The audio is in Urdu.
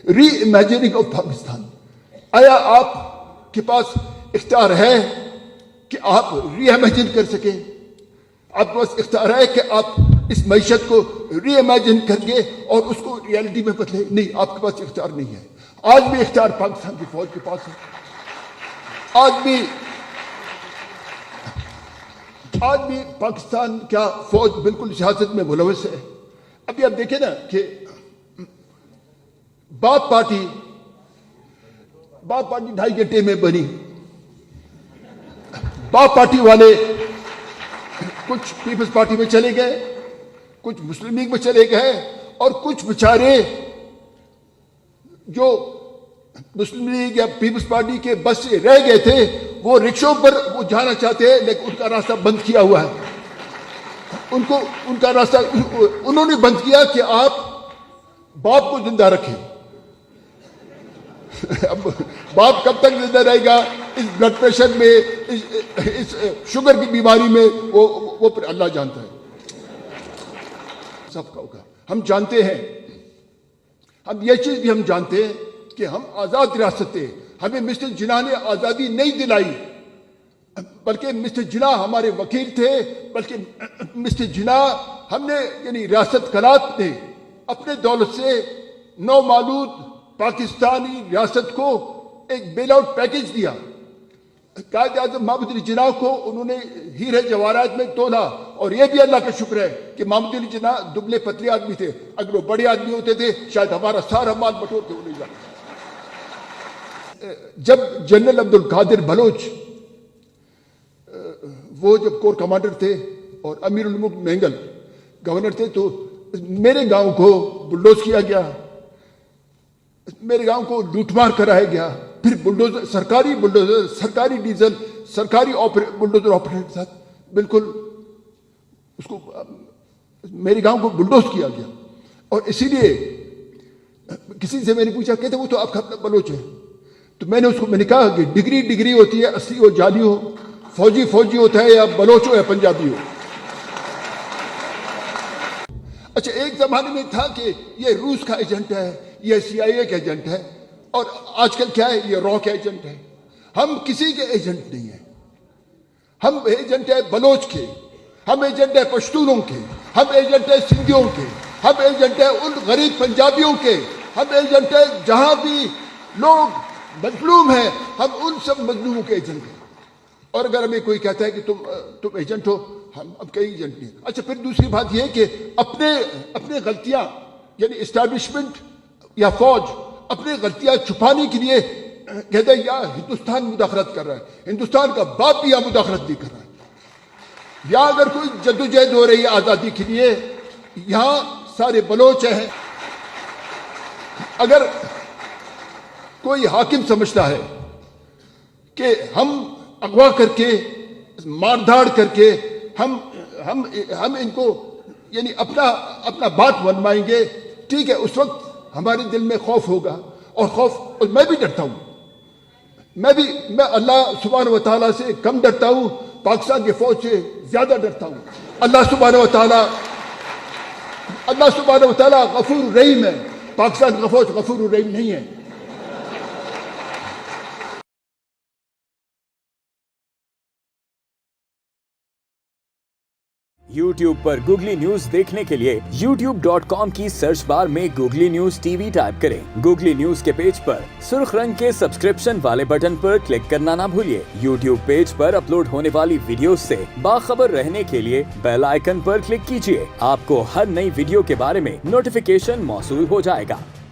Re imagining of Pakistan. آیا آپ کے پاس اختیار ہے کہ آپ ری امیجن کر سکیں؟ آپ کے پاس اختیار ہے کہ آپ اس معیشت کو ری امیجن کر کے اور اس کو ریالٹی میں بدلے؟ نہیں، آپ کے پاس اختیار نہیں ہے. آج بھی اختیار پاکستان کی فوج کے پاس ہے. آج بھی پاکستان کا فوج بالکل سیاست میں ملوث ہے. ابھی آپ دیکھیں نا کہ باپ پارٹی 2.5 گھنٹے میں بنی. باپ پارٹی والے کچھ پیپلز پارٹی میں چلے گئے، کچھ مسلم لیگ میں چلے گئے، اور کچھ بیچارے جو مسلم لیگ یا پیپلز پارٹی کے بس سے رہ گئے تھے وہ رکشوں پر وہ جانا چاہتے ہیں، لیکن ان کا راستہ بند کیا ہوا ہے. ان کا راستہ انہوں نے بند کیا کہ آپ باپ کو زندہ رکھیں. اب باپ کب تک زندہ رہے گا اس بلڈ پریشر میں، اس شوگر کی بیماری میں، وہ پھر اللہ جانتا ہے. سب کا ہوگا. ہم جانتے ہیں، ہم یہ چیز بھی ہم جانتے ہیں کہ ہم آزاد ریاست تھے. ہمیں مسٹر جناح نے آزادی نہیں دلائی، بلکہ مسٹر جناح ہمارے وکیل تھے. بلکہ مسٹر جناح ہم نے یعنی ریاست کلات نے اپنے دولت سے نومولود پاکستانی ریاست کو ایک بیل آؤٹ پیکج دیا. قائد اعظم محمد علی جناح کو انہوں نے ہیرے جواہرات میں تولا، اور یہ بھی اللہ کا شکر ہے کہ محمد علی جناح دبلے پتلے آدمی تھے. اگر وہ بڑے آدمی ہوتے تھے شاید ہمارا سارا مال بٹور کے انہیں جاتا. جب جنرل عبد القادر بلوچ وہ جب کور کمانڈر تھے اور امیر الملک مینگل گورنر تھے، تو میرے گاؤں کو بلڈوز کیا گیا، میرے گاؤں کو لوٹ مار کرایا گیا. پھر بلڈوزر، سرکاری ڈیزل، سرکاری بلڈوزر آپریٹر کے ساتھ بالکل اس کو میرے گاؤں کو بلڈوز کیا گیا. اور اسی لیے کسی سے میں نے پوچھا، کہتے وہ تو آپ کا اپنا بلوچ ہے. تو میں نے کہا کہ ڈگری ہوتی ہے، اصلی ہو جعلی ہو، فوجی ہوتا ہے، یا بلوچ ہو یا پنجابی ہو. اچھا، ایک زمانے میں تھا کہ یہ روس کا ایجنٹ ہے، یہ CIA کا ایجنٹ ہے، اور آج کل کیا ہے، یہ را کا ایجنٹ ہے. ہم کسی کے ایجنٹ نہیں ہیں. ہم ایجنٹ ہے بلوچ کے، ہم ایجنٹ ہے پشتونوں کے، ہم ایجنٹ ہے سندھیوں کے، ہم ایجنٹ ہے ان غریب پنجابیوں کے، ہم ایجنٹ ہے جہاں بھی لوگ مظلوم ہیں، ہم ان سب مظلوموں کے ایجنٹ ہیں. اور اگر ہمیں کوئی کہتا ہے کہ تم ایجنٹ ہو، ہم اب کئی ایجنٹ نہیں. اچھا، پھر دوسری بات یہ ہے کہ اپنے غلطیاں، یعنی اسٹیبلشمنٹ یا فوج اپنے غلطیاں چھپانے کے لیے کہتا ہے یا ہندوستان مداخلت کر رہا ہے، ہندوستان کا باپ بھی یہاں مداخلت نہیں کر رہا ہے. یا اگر کوئی جدوجہد ہو رہی ہے آزادی کے لیے، یہاں سارے بلوچ ہیں. اگر کوئی حاکم سمجھتا ہے کہ ہم اغوا کر کے، مار دھاڑ کر کے ہم ان کو یعنی اپنا بات منوائیں گے، ٹھیک ہے، اس وقت ہمارے دل میں خوف ہوگا. اور میں بھی ڈرتا ہوں. میں اللہ سبحانہ و تعالیٰ سے کم ڈرتا ہوں، پاکستان کی فوج سے زیادہ ڈرتا ہوں. اللہ سبحانہ و تعالیٰ غفور الرحیم ہے، پاکستان کا فوج غفور الرحیم نہیں ہے. YouTube پر گوگلی نیوز دیکھنے کے لیے youtube.com کی سرچ بار میں گوگلی نیوز TV ٹائپ کریں. گوگلی نیوز کے پیج پر سرخ رنگ کے سبسکرپشن والے بٹن پر کلک کرنا نہ بھولیے. YouTube پیج پر اپلوڈ ہونے والی ویڈیوز سے باخبر رہنے کے لیے بیل آئیکن پر کلک کیجیے. آپ کو ہر نئی ویڈیو کے بارے میں نوٹیفیکیشن موصول ہو جائے گا.